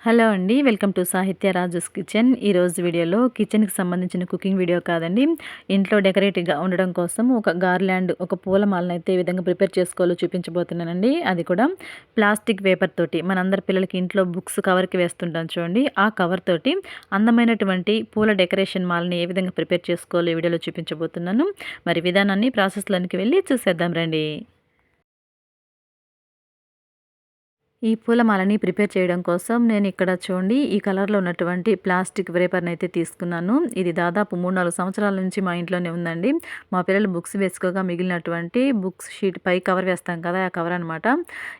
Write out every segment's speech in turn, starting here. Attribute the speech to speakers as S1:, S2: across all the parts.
S1: Hello అండి. Welcome to సాహిత్య Raju's kitchen. ఈరోజు వీడియోలో కిచెన్‌కి సంబంధించిన కుకింగ్ వీడియో కాదండి. ఇంట్లో డెకరేటివ్‌గా ఉండడం కోసం ఒక గార్లాండ్, ఒక పూలమాలనైతే ఏ విధంగా ప్రిపేర్ చేసుకోవాలో చూపించబోతున్నానండి. అది కూడా ప్లాస్టిక్ పేపర్ తోటి. మనందరి పిల్లలకి ఇంట్లో బుక్స్ కవర్‌కి వేస్తుంటాం చూడండి. ఆ కవర్ తోటి అందమైనటువంటి పూల డెకరేషన్ మాలని ఏ విధంగా ప్రిపేర్ చేసుకోవాలో ఈ వీడియోలో చూపించబోతున్నాను. మరి విధానాన్ని ప్రాసెస్‌లోనికి వెళ్లి చూసేద్దాం రండి. ఈ పూలమాలని ప్రిపేర్ చేయడం కోసం నేను ఇక్కడ చూడండి ఈ కలర్‌లో ఉన్నటువంటి ప్లాస్టిక్ పేపర్‌నైతే తీసుకున్నాను. ఇది దాదాపు 3, 4 సంవత్సరాల నుంచి మా ఇంట్లోనే ఉందండి. మా పిల్లలు బుక్స్ వేసుకోగా మిగిలినటువంటి బుక్స్ షీట్ పై కవర్ వేస్తాం కదా! ఆ కవర్ అనమాట.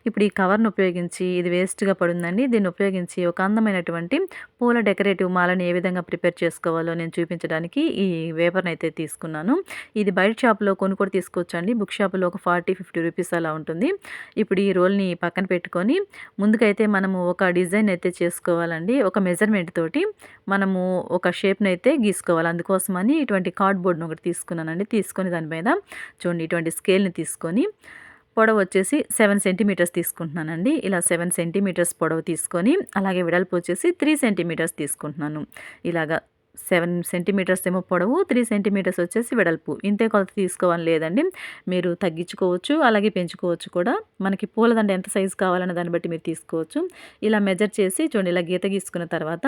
S1: ఇప్పుడు ఈ కవర్‌ను ఉపయోగించి ఇది వేస్ట్‌గా పడుందండి. దీన్ని ఉపయోగించి ఒక అందమైనటువంటి పూల డెకరేటివ్ మాలని ఏ విధంగా ప్రిపేర్ చేసుకోవాలో నేను చూపించడానికి ఈ పేపర్‌నైతే తీసుకున్నాను. ఇది బయట షాప్‌లో కొని కూడా తీసుకోవచ్చండి. బుక్ షాప్‌లో ఒక 40, 50 రూపీస్ అలా ఉంటుంది. ఇప్పుడు ఈ రోల్‌ని పక్కన పెట్టుకొని ముందుకైతే మనము ఒక డిజైన్ అయితే చేసుకోవాలండి. ఒక మెజర్‌మెంట్ తోటి మనము ఒక షేప్‌నైతే గీసుకోవాలి. అందుకోసమని ఇటువంటి కార్డ్‌బోర్డ్‌ని ఒకటి తీసుకున్నానండి. తీసుకొని దాని మీద చూడండి ఇటువంటి స్కేల్‌ని తీసుకొని పొడవు వచ్చేసి 7 సెంటీమీటర్స్ తీసుకుంటున్నానండి. ఇలా 7 సెంటీమీటర్స్ పొడవు తీసుకొని అలాగే వెడల్పు వచ్చేసి 3 సెంటీమీటర్స్ తీసుకుంటున్నాను. ఇలాగా 7 సెంటీమీటర్స్ ఏమో పొడవు, 3 సెంటీమీటర్స్ వచ్చేసి వెడల్పు. ఇంతే కొలత తీసుకోవాలని లేదండి. మీరు తగ్గించుకోవచ్చు, అలాగే పెంచుకోవచ్చు కూడా. మనకి పూలదండ ఎంత సైజు కావాలన్న దాన్ని బట్టి మీరు తీసుకోవచ్చు. ఇలా మెజర్ చేసి చూడండి ఇలా గీత గీసుకున్న తర్వాత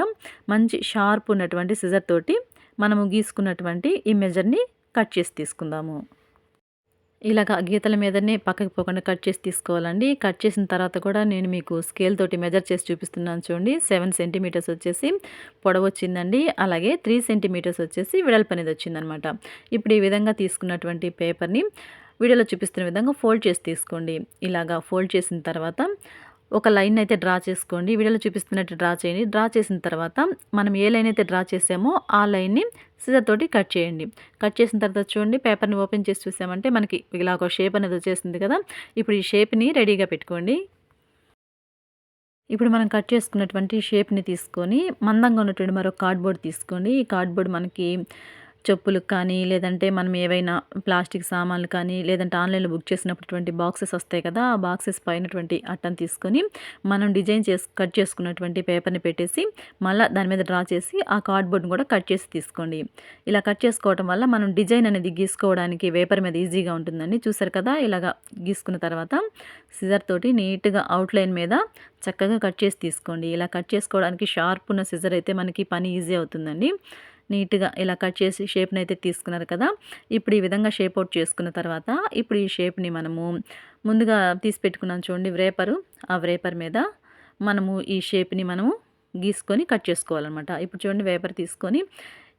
S1: మంచి షార్ప్ ఉన్నటువంటి సిజర్ తోటి మనము గీసుకున్నటువంటి ఈ మెజర్‌ని కట్ చేసి తీసుకుందాము. ఇలాగ గీతల మీదనే పక్కకి పోకుండా కట్ చేసి తీసుకోవాలండి. కట్ చేసిన తర్వాత కూడా నేను మీకు స్కేల్ తోటి మెజర్ చేసి చూపిస్తున్నాను చూడండి. 7 సెంటీమీటర్స్ వచ్చేసి పొడవొచ్చిందండి. అలాగే 3 సెంటీమీటర్స్ వచ్చేసి వెడల్పు అనేది వచ్చిందనమాట. ఇప్పుడు ఈ విధంగా తీసుకున్నటువంటి పేపర్‌ని వీడియోలో చూపిస్తున్న విధంగా ఫోల్డ్ చేసి తీసుకోండి. ఇలాగా ఫోల్డ్ చేసిన తర్వాత ఒక లైన్ అయితే డ్రా చేసుకోండి. వీడియోలో చూపిస్తున్నట్టు డ్రా చేయండి. డ్రా చేసిన తర్వాత మనం ఏ లైన్ అయితే డ్రా చేసామో ఆ లైన్‌ని సిజర్ తోటి కట్ చేయండి. కట్ చేసిన తర్వాత చూడండి పేపర్‌ని ఓపెన్ చేసి చూసామంటే మనకి ఇలా ఒక షేప్ అనేది వచ్చేసింది కదా! ఇప్పుడు ఈ షేప్‌ని రెడీగా పెట్టుకోండి. ఇప్పుడు మనం కట్ చేసుకున్నటువంటి షేప్‌ని తీసుకొని మందంగా ఉన్నటువంటి మరో కార్డ్‌బోర్డ్ తీసుకోండి. ఈ కార్డ్‌బోర్డ్ మనకి చెప్పులకు కానీ, లేదంటే మనం ఏవైనా ప్లాస్టిక్ సామాన్లు కానీ, లేదంటే ఆన్‌లైన్‌లో బుక్ చేసినటువంటి బాక్సెస్ వస్తాయి కదా! ఆ బాక్సెస్ పైనటువంటి అట్టను తీసుకొని, మనం డిజైన్ కట్ చేసుకున్నటువంటి పేపర్‌ని పెట్టేసి, మళ్ళా దాని మీద డ్రా చేసి, ఆ కార్డ్‌బోర్డ్‌ని కూడా కట్ చేసి తీసుకోండి. ఇలా కట్ చేసుకోవటం వల్ల మనం డిజైన్ అనేది గీసుకోవడానికి పేపర్ మీద ఈజీగా ఉంటుందండి. చూసారు కదా! ఇలాగా గీసుకున్న తర్వాత సిజర్ తోటి నీట్‌గా అవుట్‌లైన్ మీద చక్కగా కట్ చేసి తీసుకోండి. ఇలా కట్ చేసుకోవడానికి షార్ప్ ఉన్న సిజర్ అయితే మనకి పని ఈజీ అవుతుందండి. నీట్‌గా ఇలా కట్ చేసి షేప్‌నైతే తీసుకున్నారు కదా! ఇప్పుడు ఈ విధంగా షేప్ ఔట్ చేసుకున్న తర్వాత ఇప్పుడు ఈ షేప్‌ని మనము ముందుగా తీసి పెట్టుకున్నాం చూడండి వ్రేపరు. ఆ వ్రేపర్ మీద మనము ఈ షేప్‌ని మనము గీసుకొని కట్ చేసుకోవాలనమాట. ఇప్పుడు చూడండి వేపర్ తీసుకొని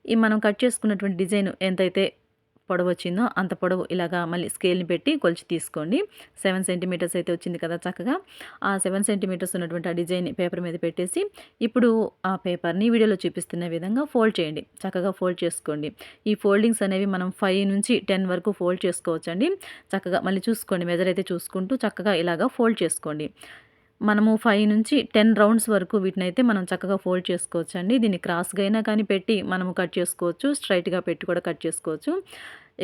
S1: ఈ మనం కట్ చేసుకున్నటువంటి డిజైన్ ఎంతైతే పొడవొచ్చిందో అంత పొడవు ఇలాగా మళ్ళీ స్కేల్‌ని పెట్టి కొలిచి తీసుకోండి. 7 సెంటీమీటర్స్ అయితే వచ్చింది కదా చక్కగా. ఆ 7 సెంటీమీటర్స్ ఉన్నటువంటి ఆ డిజైన్‌ని పేపర్ మీద పెట్టేసి, ఇప్పుడు ఆ పేపర్‌ని వీడియోలో చూపిస్తున్న విధంగా ఫోల్డ్ చేయండి. చక్కగా ఫోల్డ్ చేసుకోండి. ఈ ఫోల్డింగ్స్ అనేవి మనం 5 నుంచి 10 వరకు ఫోల్డ్ చేసుకోవచ్చండి. చక్కగా మళ్ళీ చూసుకోండి మెజర్ అయితే చూసుకుంటూ చక్కగా ఇలాగా ఫోల్డ్ చేసుకోండి. మనము 5 నుంచి 10 రౌండ్స్ వరకు వీటినైతే మనం చక్కగా ఫోల్డ్ చేసుకోవచ్చండి. దీన్ని క్రాస్‌గా అయినా కానీ పెట్టి మనము కట్ చేసుకోవచ్చు. స్ట్రెయిట్‌గా పెట్టి కూడా కట్ చేసుకోవచ్చు.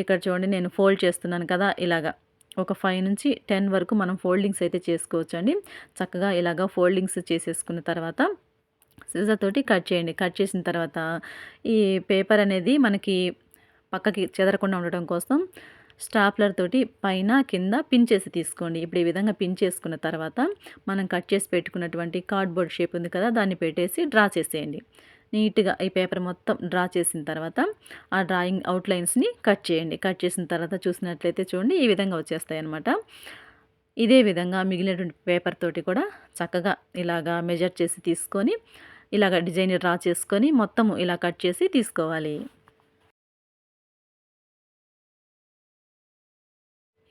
S1: ఇక్కడ చూడండి నేను ఫోల్డ్ చేస్తున్నాను కదా! ఇలాగా ఒక 5 నుంచి 10 వరకు మనం ఫోల్డింగ్స్ అయితే చేసుకోవచ్చండి. చక్కగా ఇలాగా ఫోల్డింగ్స్ చేసేసుకున్న తర్వాత సిజర్ తోటి కట్ చేయండి. కట్ చేసిన తర్వాత ఈ పేపర్ అనేది మనకి పక్కకి చెదరకుండా ఉండటం కోసం స్టాప్లర్ తోటి పైన, కింద పిన్ చేసి తీసుకోండి. ఇప్పుడు ఈ విధంగా పిన్ చేసుకున్న తర్వాత మనం కట్ చేసి పెట్టుకున్నటువంటి కార్డ్‌బోర్డ్ షేప్ ఉంది కదా! దాన్ని పెట్టేసి డ్రా చేసేయండి. నీట్‌గా ఈ పేపర్ మొత్తం డ్రా చేసిన తర్వాత ఆ డ్రాయింగ్ అవుట్‌లైన్స్‌ని కట్ చేయండి. కట్ చేసిన తర్వాత చూసినట్లయితే చూడండి ఈ విధంగా వచ్చేస్తాయన్నమాట. ఇదే విధంగా మిగిలినటువంటి పేపర్ తోటి కూడా చక్కగా ఇలాగా మెజర్ చేసి తీసుకొని, ఇలాగ డిజైన్ డ్రా చేసుకొని మొత్తము ఇలా కట్ చేసి తీసుకోవాలి.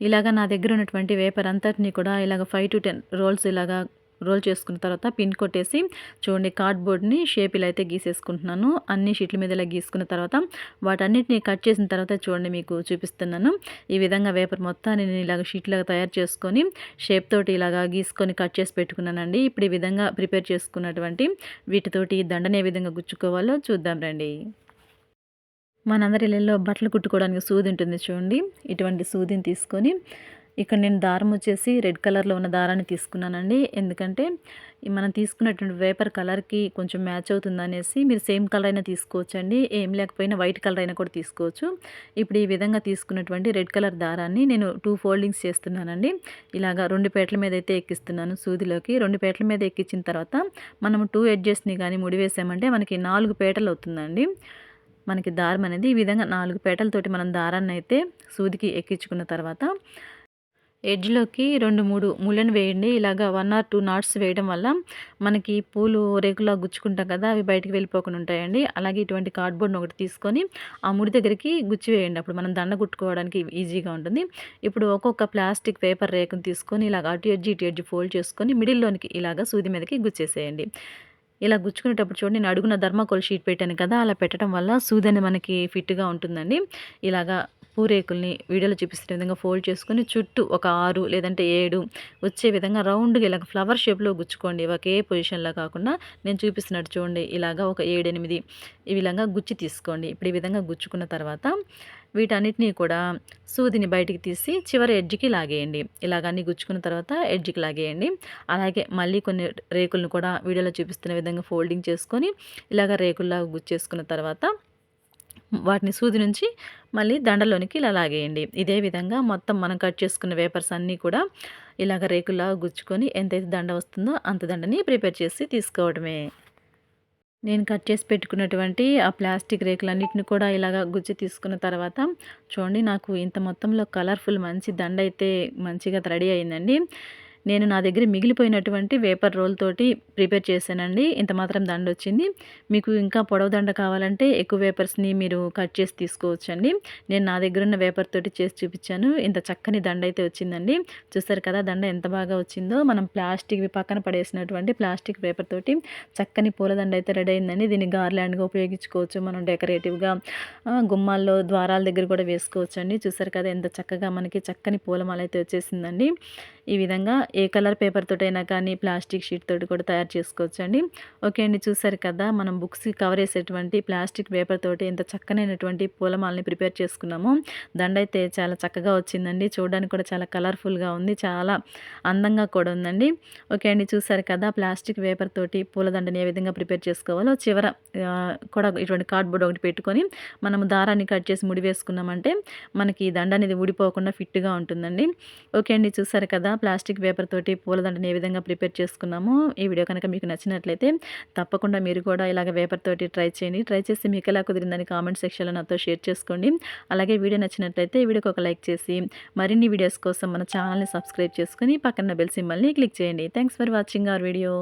S1: ఇలాగ నా దగ్గర ఉన్నటువంటి వేపర్ అంతటిని కూడా ఇలాగ 5-10 రోల్స్ ఇలాగా రోల్ చేసుకున్న తర్వాత పిన్ కొట్టేసి చూడండి కార్డ్‌బోర్డ్‌ని షేప్ ఇలా అయితే గీసేసుకుంటున్నాను. అన్ని షీట్ల మీద ఇలా గీసుకున్న తర్వాత వాటన్నిటిని కట్ చేసిన తర్వాత చూడండి మీకు చూపిస్తున్నాను. ఈ విధంగా వేపర్ మొత్తాన్ని నేను ఇలాగ షీట్‌లాగా తయారు చేసుకొని షేప్ తోటి ఇలాగా గీసుకొని కట్ చేసి పెట్టుకున్నానండి. ఇప్పుడు ఈ విధంగా ప్రిపేర్ చేసుకున్నటువంటి వీటితోటి దండని ఏ విధంగా గుచ్చుకోవాలో చూద్దాం రండి. మనందరి ఇళ్లల్లో బట్టలు కుట్టుకోవడానికి సూది ఉంటుంది చూడండి. ఇటువంటి సూదిని తీసుకొని ఇక్కడ నేను దారం వచ్చేసి రెడ్ కలర్‌లో ఉన్న దారాన్ని తీసుకున్నానండి. ఎందుకంటే ఈ మనం తీసుకున్నటువంటి వేపర్ కలర్‌కి కొంచెం మ్యాచ్ అవుతుందనేసి మీరు సేమ్ కలర్ అయినా తీసుకోవచ్చండి. ఏం లేకపోయినా వైట్ కలర్ అయినా కూడా తీసుకోవచ్చు. ఇప్పుడు ఈ విధంగా తీసుకున్నటువంటి రెడ్ కలర్ దారాన్ని నేను 2 ఫోల్డింగ్స్ చేస్తున్నానండి. ఇలాగా 2 పేటల మీద అయితే ఎక్కిస్తున్నాను సూదిలోకి. 2 పేటల మీద ఎక్కించిన తర్వాత మనము 2 ఎడ్జెస్‌ని గాని ముడివేసామంటే మనకి 4 పేటలు అవుతుందండి. మనకి దారం అనేది ఈ విధంగా 4 పేటలతోటి మనం దారాన్నయితే సూదికి ఎక్కించుకున్న తర్వాత ఎడ్జ్‌లోకి 2, 3 ముళ్ళను వేయండి. ఇలాగా 1 ఆర్ 2 నాట్స్ వేయడం వల్ల మనకి పూలు రేకులా గుచ్చుకుంటాం కదా! అవి బయటికి వెళ్ళిపోకుండా ఉంటాయండి. అలాగే ఇటువంటి కార్డ్‌బోర్డ్‌ని ఒకటి తీసుకొని ఆ ముడి దగ్గరికి గుచ్చి వేయండి. అప్పుడు మనం దండ కుట్టుకోవడానికి ఈజీగా ఉంటుంది. ఇప్పుడు ఒక్కొక్క ప్లాస్టిక్ పేపర్ రేకుని తీసుకొని ఇలాగ అటు ఎడ్జ్, ఇటు ఎడ్జ్ ఫోల్డ్ చేసుకొని మిడిల్‌లోనికి ఇలాగ సూది మీదకి గుచ్చేసేయండి. ఇలా గుచ్చుకునేటప్పుడు చూడండి నేను అడుగున థర్మాకోల్ షీట్ పెట్టాను కదా! అలా పెట్టడం వల్ల సూదనేది మనకి ఫిట్‌గా ఉంటుందండి. ఇలాగా పూరేకుల్ని వీడియోలో చూపిస్తున్న విధంగా ఫోల్డ్ చేసుకొని చుట్టూ ఒక 6 లేదంటే 7 వచ్చే విధంగా రౌండ్‌గా ఇలాగ ఫ్లవర్ షేప్‌లో గుచ్చుకోండి. ఒకే పొజిషన్‌లో కాకుండా నేను చూపిస్తున్నట్టు చూడండి. ఇలాగా ఒక 7, 8 ఈ విధంగా గుచ్చి తీసుకోండి. ఇప్పుడు ఈ విధంగా గుచ్చుకున్న తర్వాత వీటన్నిటిని కూడా సూదిని బయటికి తీసి చివరి ఎడ్జ్‌కి లాగేయండి. ఇలాగ అన్నీ గుచ్చుకున్న తర్వాత ఎడ్జ్‌కి లాగేయండి. అలాగే మళ్ళీ కొన్ని రేకులను కూడా వీడియోలో చూపిస్తున్న విధంగా ఫోల్డింగ్ చేసుకొని ఇలాగ రేకుల్లాగా గుచ్చేసుకున్న తర్వాత వాటిని సూది నుంచి మళ్ళీ దండలోనికి ఇలా లాగేయండి. ఇదే విధంగా మొత్తం మనం కట్ చేసుకున్న వేపర్స్ అన్నీ కూడా ఇలాగ రేకుల్లాగా గుచ్చుకొని ఎంతైతే దండ వస్తుందో అంత దండని ప్రిపేర్ చేసి తీసుకోవడమే. నేను కట్ చేసి పెట్టుకున్నటువంటి ఆ ప్లాస్టిక్ రేకులన్నిటిని కూడా ఇలాగ గుచ్చి తీసుకున్న తర్వాత చూడండి నాకు ఇంత మొత్తంలో కలర్‌ఫుల్ మంచి దండయితే మంచిగా రెడీ అయిందండి. నేను నా దగ్గర మిగిలిపోయినటువంటి వేపర్ రోల్ తోటి ప్రిపేర్ చేశానండి. ఇంత మాత్రం దండొచ్చింది. మీకు ఇంకా పొడవు దండ కావాలంటే ఎక్కువ వేపర్స్‌ని మీరు కట్ చేసి తీసుకోవచ్చండి. నేను నా దగ్గరున్న వేపర్ తోటి చేసి చూపిచ్చాను. ఇంత చక్కని దండయితే వచ్చిందండి. చూసారు కదా దండ ఎంత బాగా వచ్చిందో. మనం ప్లాస్టిక్‌వి పక్కన పడేసినటువంటి ప్లాస్టిక్ పేపర్ తోటి చక్కని పూలదండ అయితే రెడీ అయిందండి. దీన్ని గార్లాండ్‌గా ఉపయోగించుకోవచ్చు. మనం డెకరేటివ్‌గా గుమ్మాల్లో ద్వారాల దగ్గర కూడా వేసుకోవచ్చండి. చూసారు కదా ఎంత చక్కగా మనకి చక్కని పూలమాల అయితే వచ్చేసిందండి. ఈ విధంగా ఏ కలర్ పేపర్ తోటైనా కానీ ప్లాస్టిక్ షీట్ తోటి కూడా తయారు చేసుకోవచ్చండి. ఓకే అండి. చూసారు కదా మనం బుక్స్‌కి కవర్ ఏసేటువంటి ప్లాస్టిక్ పేపర్ తోటి ఎంత చక్కనైనటువంటి పూలమాలని ప్రిపేర్ చేసుకున్నాము. దండైతే చాలా చక్కగా వచ్చిందండి. చూడడానికి కూడా చాలా కలర్‌ఫుల్‌గా ఉంది. చాలా అందంగా కూడా ఉందండి. ఓకే అండి. చూసారు కదా ప్లాస్టిక్ పేపర్ తోటి పూలదండని ఏ విధంగా ప్రిపేర్ చేసుకోవాలో చివర కూడా ఇటువంటి కార్డ్‌బోర్డ్ ఒకటి పెట్టుకొని మనము దారాన్ని కట్ చేసి ముడి వేసుకున్నామంటే మనకి ఈ దండ అనేది ఊడిపోకుండా ఫిట్‌గా ఉంటుందండి. ఓకే అండి. చూసారు కదా ప్లాస్టిక్ పేపర్ తోటి పూలదండని ఏ విధంగా ప్రిపేర్ చేసుకున్నామో. ఈ వీడియో కనుక మీకు నచ్చినట్లయితే తప్పకుండా మీరు కూడా ఇలాగ పేపర్ తోటి ట్రై చేయండి. ట్రై చేసి మీకు ఎలా కుదిరిందని కామెంట్ సెక్షన్‌లో నాతో షేర్ చేసుకోండి. అలాగే వీడియో నచ్చినట్లయితే వీడియోకి ఒక లైక్ చేసి మరిన్ని వీడియోస్ కోసం మన ఛానల్‌ని సబ్స్క్రైబ్ చేసుకొని పక్కన బెల్ సింబల్‌ని క్లిక్ చేయండి. Thanks for watching our video.